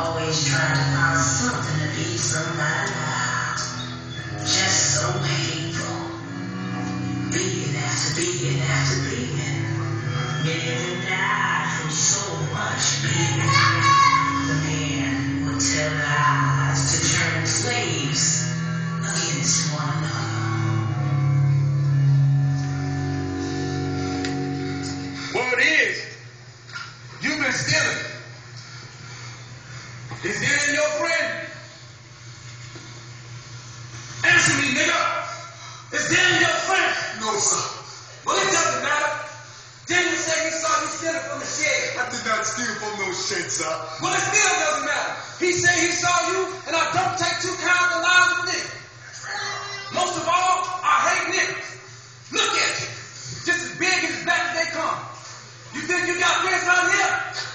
always trying to find something to beat somebody out. Just so hateful. Being after being after being. Many of them died from so much being. The men would tell lies to turn slaves against one another. Word is, you've been stealing. Is Dylan your friend? Answer me, nigga. Is Dylan your friend? No, sir. Well, it doesn't matter. Dylan said he saw you stealing from the shed. I did not steal from no shed, sir. Well, it still doesn't matter. He said he saw you, and I don't take two kinds of lies with niggas. Most of all, I hate niggas. Look at you. Just as big and as black as they come. You think you got friends out here?